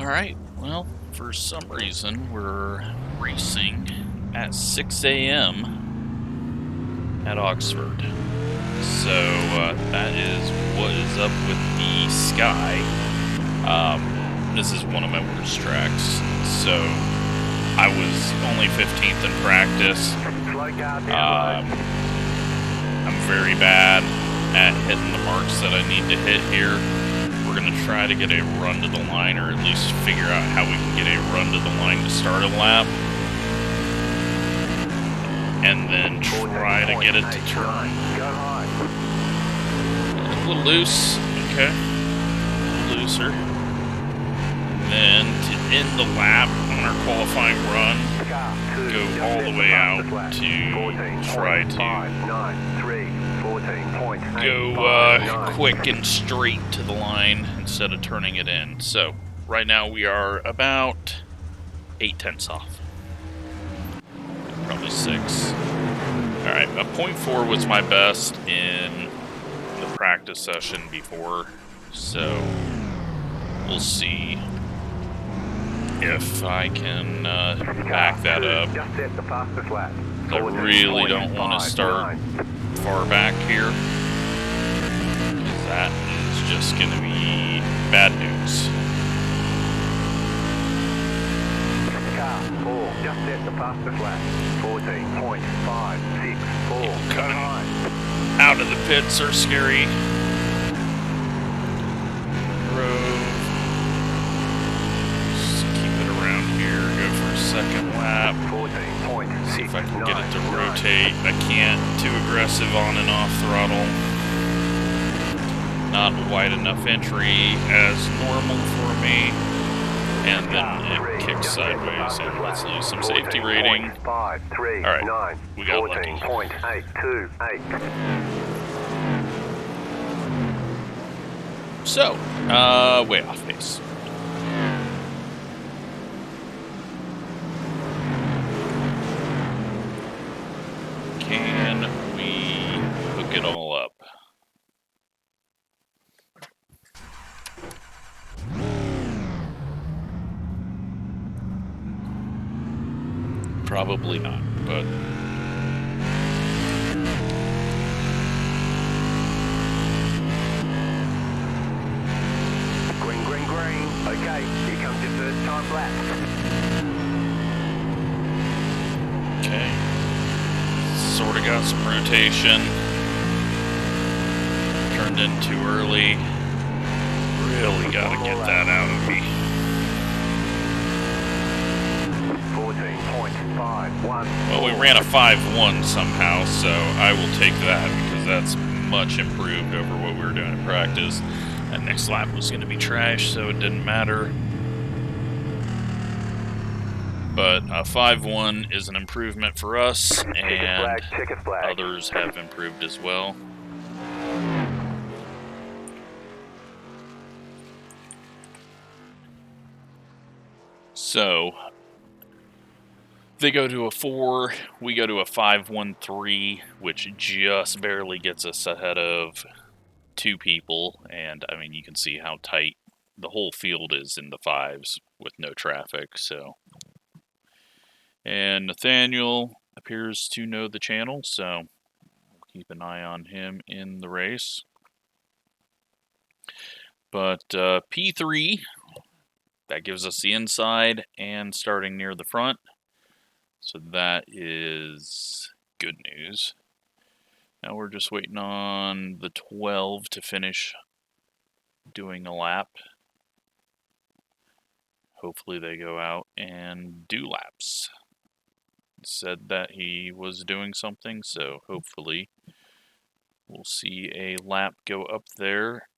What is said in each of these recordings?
Alright, well, for some reason, we're racing at 6 a.m. at Oxford. So, that is what is up with the sky. This is one of my worst tracks. So, I was only 15th in practice. I'm very bad at hitting the marks that I need to hit here. We're going to try to get a run to the line, or at least figure out how we can get a run to the line to start a lap. And then try to get it to turn. A little loose, okay. A little looser. And then to end the lap on our qualifying run, go all the way out to try to go quick and straight to the line instead of turning it in. So right now we are about 8/10 off. Probably 6. Alright, a 0.4 was my best in the practice session before, so we'll see if I can back that up. I really don't want to start far back here, because that is just going to be bad news. Just set the fastest lap. 14.564. Coming out of the pits are scary. Grove. Just keep it around here. Go for a second lap. See if I can get it to rotate. I can't. Too aggressive on and off throttle. Not wide enough entry as normal for me. And then it kicks sideways, and let's lose some safety rating. Alright, we got lucky. So, way off pace. Can we hook it all up? Probably not, but green. Okay, here comes your first time lap. okay. Sort of got some rotation. Turned in too early. Really gotta get that out of me. 14.51. Well, we ran a 5.1 somehow, so I will take that because that's much improved over what we were doing in practice. That next lap was going to be trash, so it didn't matter. But a 5.1 is an improvement for us, and others have improved as well. So they go to a 4, we go to a 5.13, which just barely gets us ahead of 2 people, and I mean, you can see how tight the whole field is in the 5s with no traffic, so. And Nathaniel appears to know the channel, so we'll keep an eye on him in the race. But P3, that gives us the inside and starting near the front. So that is good news. Now we're just waiting on the 12 to finish doing a lap. Hopefully they go out and do laps. He said that he was doing something, so hopefully we'll see a lap go up there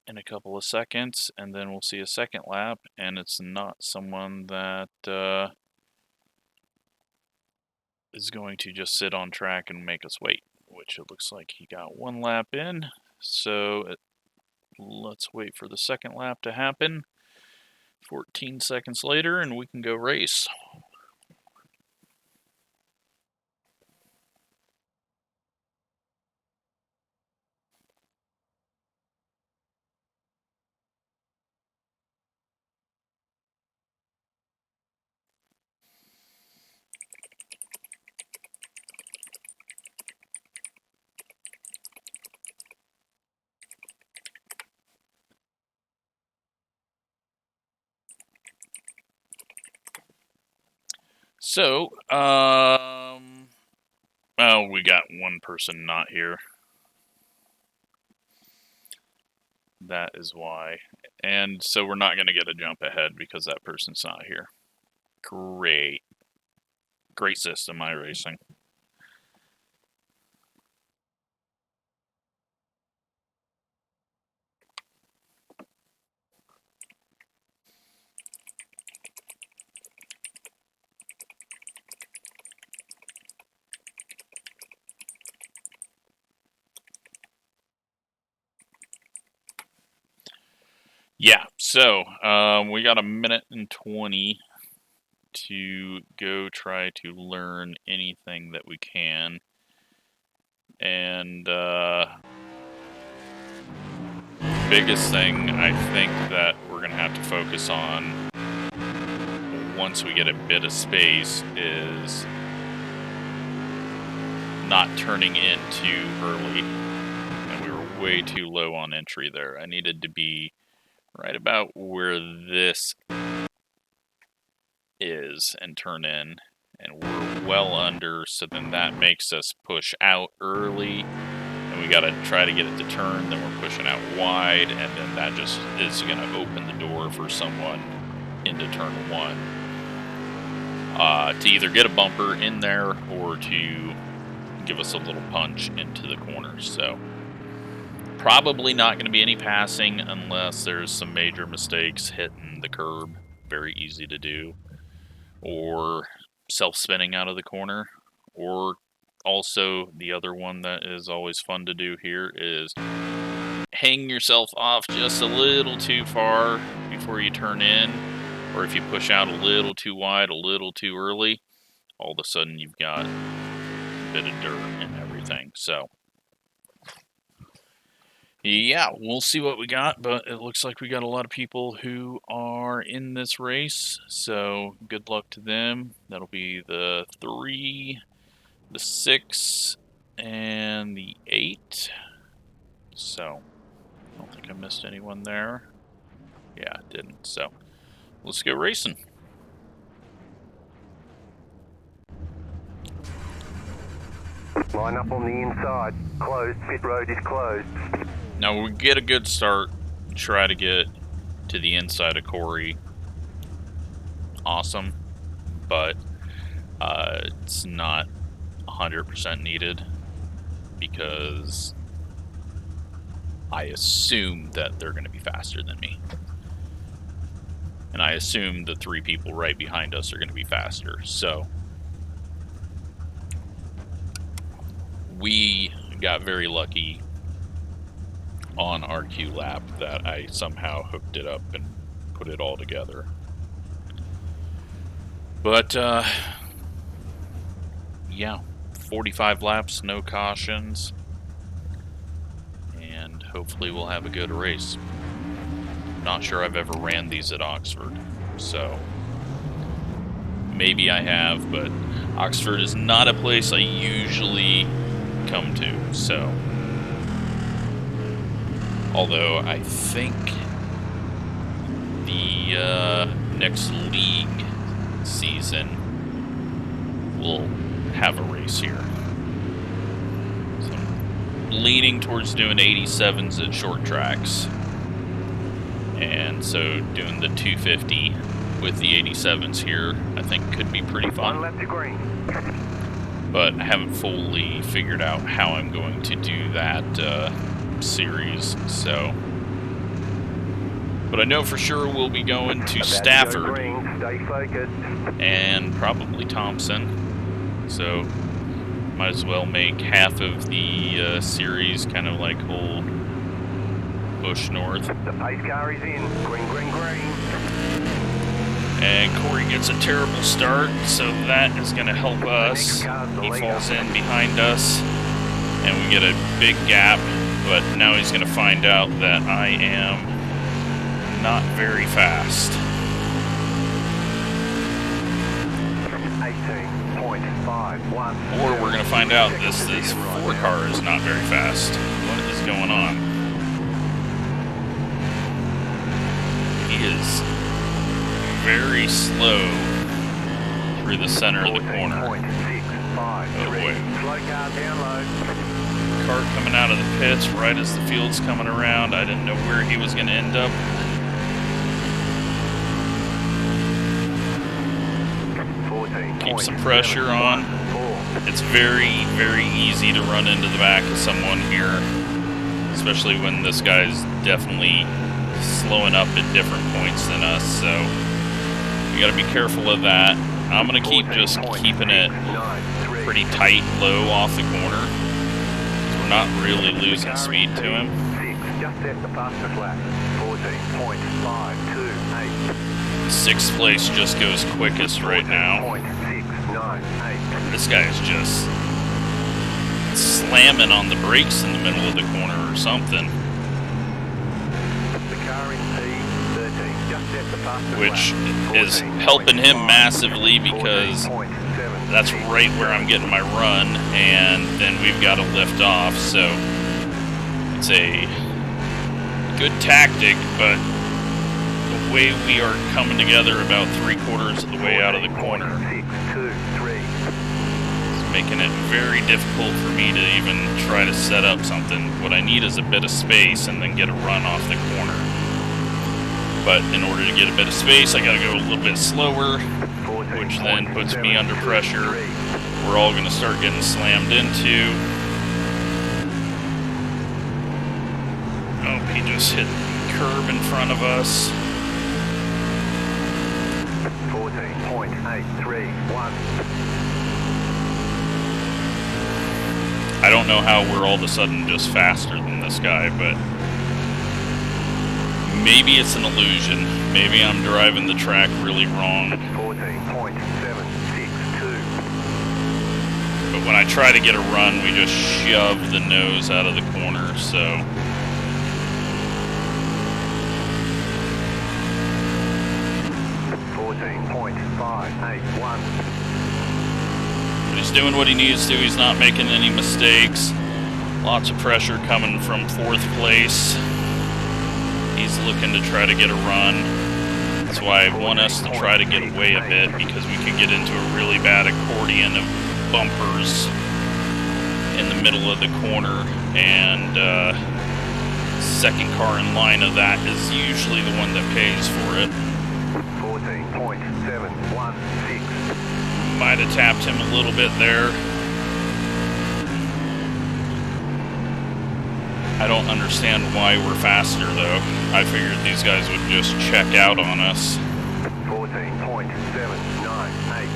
in a couple of seconds, and then we'll see a second lap, and it's not someone that is going to just sit on track and make us wait, which it looks like he got 1 lap in. So let's wait for the second lap to happen. 14 seconds later, and we can go race. So, oh, we got one person not here. That is why. And so we're not going to get a jump ahead because that person's not here. Great. Great system, iRacing. Yeah, so we got a minute and 20 to go try to learn anything that we can. And biggest thing I think that we're going to have to focus on once we get a bit of space is not turning in too early. And we were way too low on entry there. I needed to be right about where this is and turn in, and we're well under, so then that makes us push out early, and we got to try to get it to turn, then we're pushing out wide, and then that just is going to open the door for someone into turn one to either get a bumper in there or to give us a little punch into the corners. So probably not going to be any passing unless there's some major mistakes hitting the curb. Very easy to do. Or self-spinning out of the corner. Or also the other one that is always fun to do here is hang yourself off just a little too far before you turn in. Or if you push out a little too wide, a little too early, all of a sudden you've got a bit of dirt and everything. So yeah, we'll see what we got, but it looks like we got a lot of people who are in this race, so good luck to them. That'll be the 3, the 6, and the 8. So, I don't think I missed anyone there. Yeah, I didn't. So, let's go racing. Line up on the inside. Closed. Pit road is closed. Now we get a good start, try to get to the inside of Corey. Awesome, but it's not 100% needed because I assume that they're going to be faster than me. And I assume the 3 people right behind us are going to be faster. So we got very lucky on our Q lap that I somehow hooked it up and put it all together. But yeah, 45 laps, no cautions, and hopefully we'll have a good race. Not sure I've ever ran these at Oxford, so maybe I have, but Oxford is not a place I usually come to, so although I think the next league season we'll have a race here. So I'm leaning towards doing 87s at short tracks. And so doing the 250 with the 87s here, I think could be pretty fun. 1 lap to green. But I haven't fully figured out how I'm going to do that series, so. But I know for sure we'll be going to Stafford Stay focused. and probably Thompson. So might as well make half of the series kind of like whole Bush North. The pace car is in. Green, green, green. And Corey gets a terrible start, so that is going to help us. He falls in behind us, and we get a big gap, but now he's going to find out that I am not very fast. 18.51. Or we're going to find out this 4 car is not very fast. What is going on? He is very slow through through the center of the corner. 14.653. Oh boy. Slow car down low. Kart coming out of the pits right as the field's coming around. I didn't know where he was going to end up. Keep some pressure on. It's very, very easy to run into the back of someone here, especially when this guy's definitely slowing up at different points than us, so we got to be careful of that. I'm going to keep just keeping it pretty tight, low off the corner. We're not really losing speed to him. Just at the fastest lap. 14.528. Sixth place just goes quickest right now. 14.698. This guy's just slamming on the brakes in the middle of the corner or something. The car in P13, just at the fastest Which lap. is helping him massively because 14.7. that's right where I'm getting my run, and then we've got to lift off, so it's a good tactic, but the way we are coming together about 3/4 of the way out of the corner is making it very difficult for me to even try to set up something. What I need is a bit of space and then get a run off the corner. But in order to get a bit of space, I gotta go a little bit slower, which then puts me under pressure. We're all gonna start getting slammed into. Oh, he just hit the curb in front of us. 14.831. I don't know how we're all of a sudden just faster than this guy, but maybe it's an illusion. Maybe I'm driving the track really wrong. 14.762. But when I try to get a run, we just shove the nose out of the corner, so. 14.581. But he's doing what he needs to. He's not making any mistakes. Lots of pressure coming from 4th place. He's looking to try to get a run. That's why I want us to try to get away a bit, because we could get into a really bad accordion of bumpers in the middle of the corner, and second car in line of that is usually the one that pays for it. 14.716. Might have tapped him a little bit there. I don't understand why we're faster, though. I figured these guys would just check out on us. 14.798.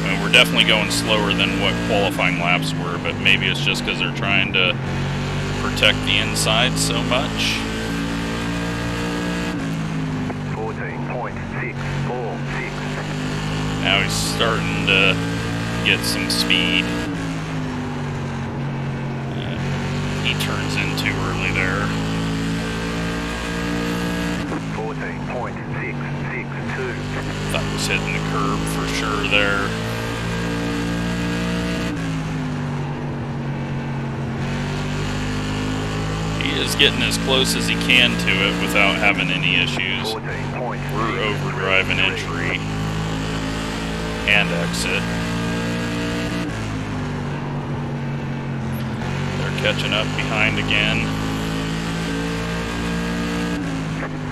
I mean, we're definitely going slower than what qualifying laps were, but maybe it's just because they're trying to protect the inside so much. 14.646. Now he's starting to get some speed. He turns in too early there. 14.662. Thought he was hitting the curb for sure there. He is getting as close as he can to it without having any issues. We're overdriving entry and exit. They're catching up behind again.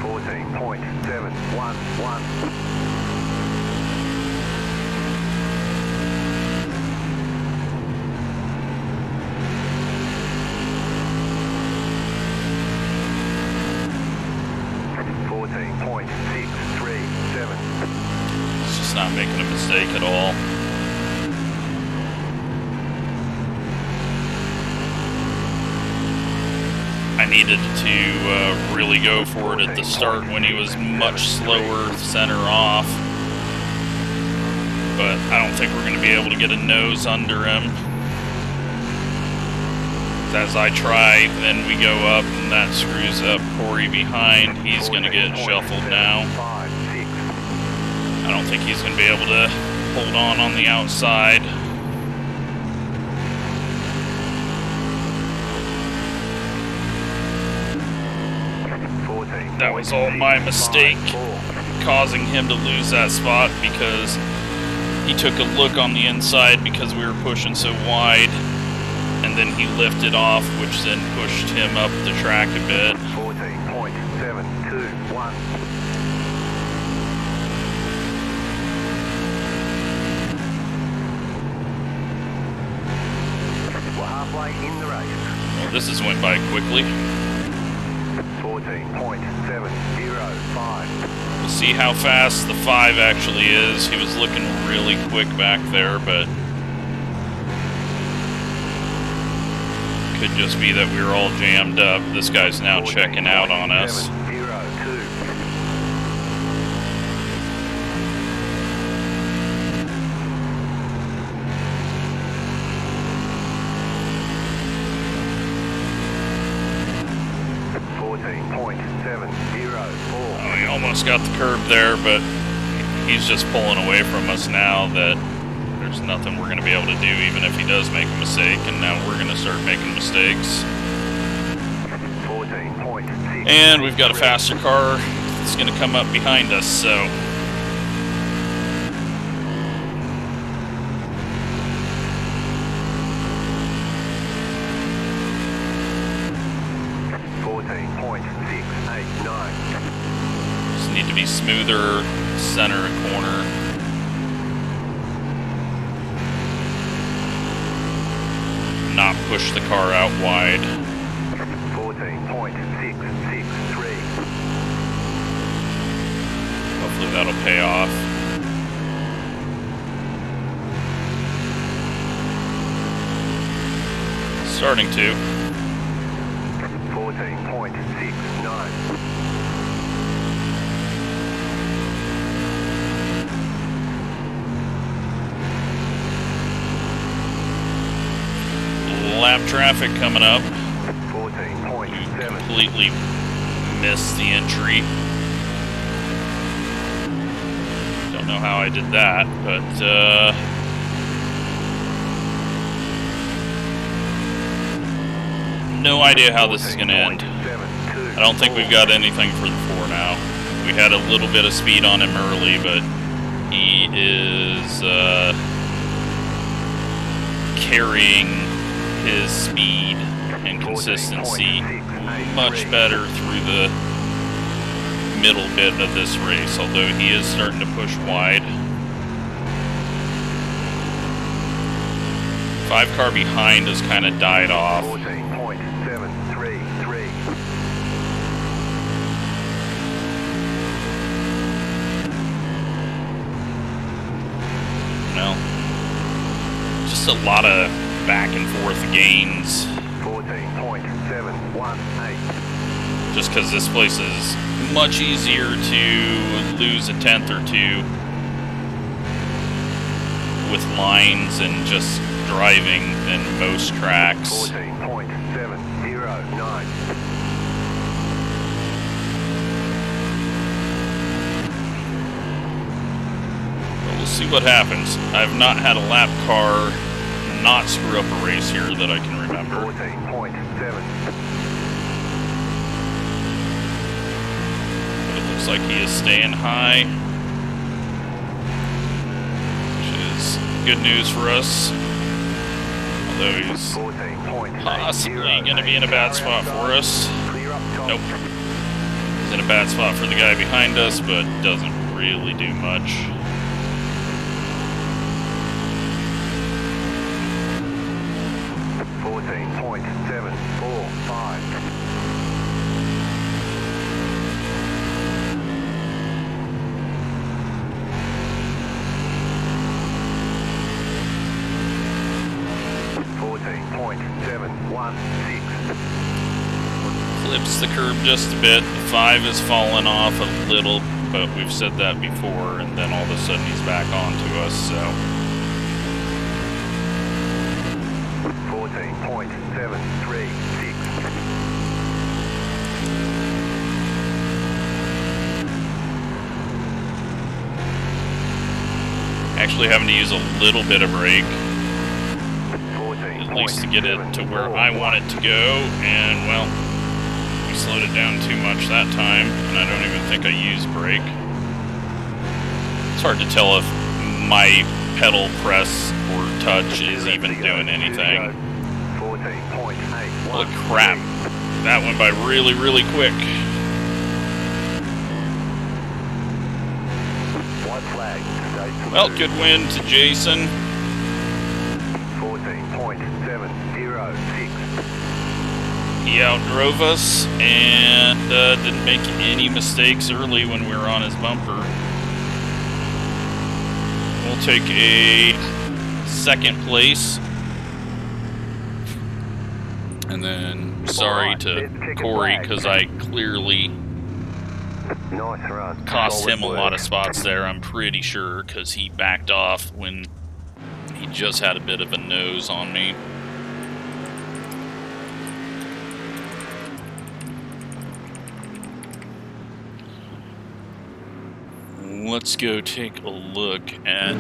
14.711. It's just not making a mistake at all. I needed to really go for it at the start when he was much slower center off. But I don't think we're going to be able to get a nose under him. As I try, then we go up, and that screws up Corey behind. He's going to get shuffled now. I don't think he's going to be able to hold on the outside. That was all my mistake, causing him to lose that spot, because He took a look on the inside because we were pushing so wide, and then he lifted off, which then pushed him up the track a bit. 14.721. We're halfway in the race. Well, this has went by quickly. 14.705. We'll see how fast the 5 actually is. He was looking really quick back there, but could just be that we were all jammed up. This guy's now checking out on us. 14.704. Oh, he almost got the curb there, but he's just pulling away from us now that there's nothing we're going to be able to do, even if he does make a mistake, and now we're going to start making mistakes. 14.6. And we've got a faster car that's going to come up behind us, so... Just need to be smoother, center a corner. Not push the car out wide. 14.663. Hopefully that'll pay off. Starting to. 14.69. Lap traffic coming up. 14.7. Completely missed the entry. Don't know how I did that, but no idea how this is going to end. I don't think we've got anything for the 4 now. We had a little bit of speed on him early, but he is carrying his speed and consistency much better through the middle bit of this race, although he is starting to push wide. 5 car behind has kind of died off. 14.733. Well, just a lot of back and forth gains. 14.718. Just because this place is much easier to lose a 10th or 2 with lines and just driving than most tracks. 14.709. But we'll see what happens. I've not had a lap car not screw up a race here that I can remember. 14.7. But it looks like he is staying high, which is good news for us. Although he's possibly going to be in a bad spot for us. Nope. He's in a bad spot for the guy behind us, but doesn't really do much. Clips the curb just a bit. The 5 has fallen off a little, but we've said that before, and then all of a sudden he's back onto us, so. 14.736. Actually having to use a little bit of brake, at least to get it to where I want it to go, and well, we slowed it down too much that time, and I don't even think I used brake. It's hard to tell if my pedal press or touch is even doing anything. 14.8. Holy crap. That went by really, really quick. White flag. Well, good win to Jason. 14.706. He outdrove us and didn't make any mistakes early when we were on his bumper. We'll take a second place. And then, sorry to Corey, because I clearly Nice run. cost Solid him a work. lot of spots there, I'm pretty sure, because he backed off when he just had a bit of a nose on me. Let's go take a look at...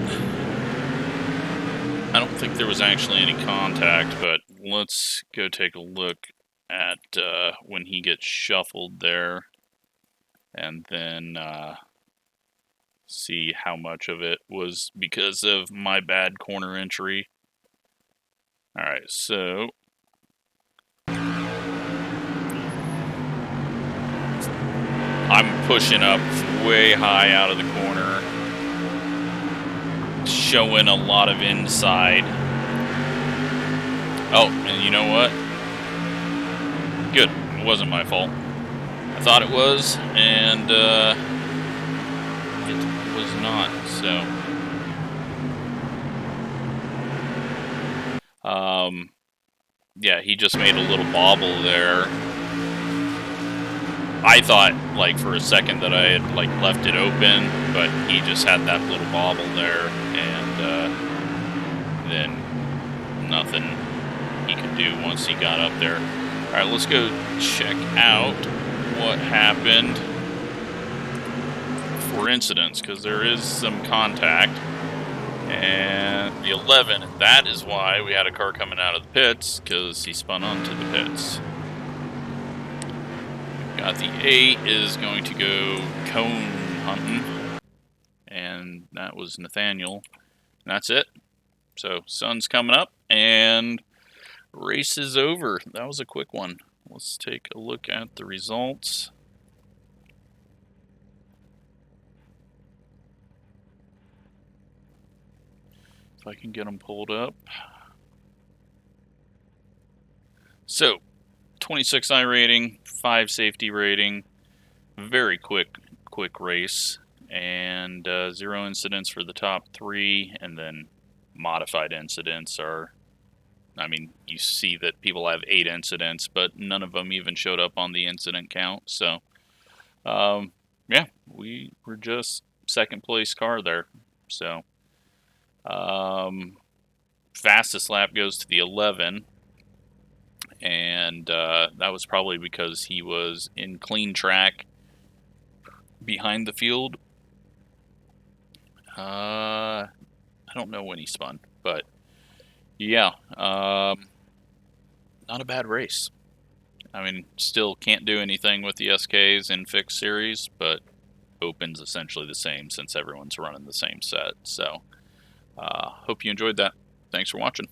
I don't think there was actually any contact, but let's go take a look at when he gets shuffled there, and then see how much of it was because of my bad corner entry. Alright, so I'm pushing up way high out of the corner, showing a lot of inside. Oh, and you know what? Good. It wasn't my fault. I thought it was, and it was not, so. Yeah, he just made a little bobble there. I thought, like, for a second that I had, like, left it open, but he just had that little bobble there, and then nothing he could do once he got up there. Alright, let's go check out what happened for incidents, because there is some contact. And the 11, that is why we had a car coming out of the pits, because he spun onto the pits. Got the 8 is going to go cone hunting, and that was Nathaniel. And that's it. So sun's coming up, and race is over. That was a quick one. Let's take a look at the results. If I can get them pulled up. So, 26 iRating, 5 safety rating, very quick race, and 0 incidents for the top 3, and then modified incidents are, I mean, you see that people have 8 incidents, but none of them even showed up on the incident count, so, yeah, we were just second place car there, so, fastest lap goes to the 11, and that was probably because he was in clean track behind the field. I don't know when he spun, but yeah, not a bad race. I mean, still can't do anything with the SKs in fixed series, but open's essentially the same since everyone's running the same set. So, hope you enjoyed that. Thanks for watching.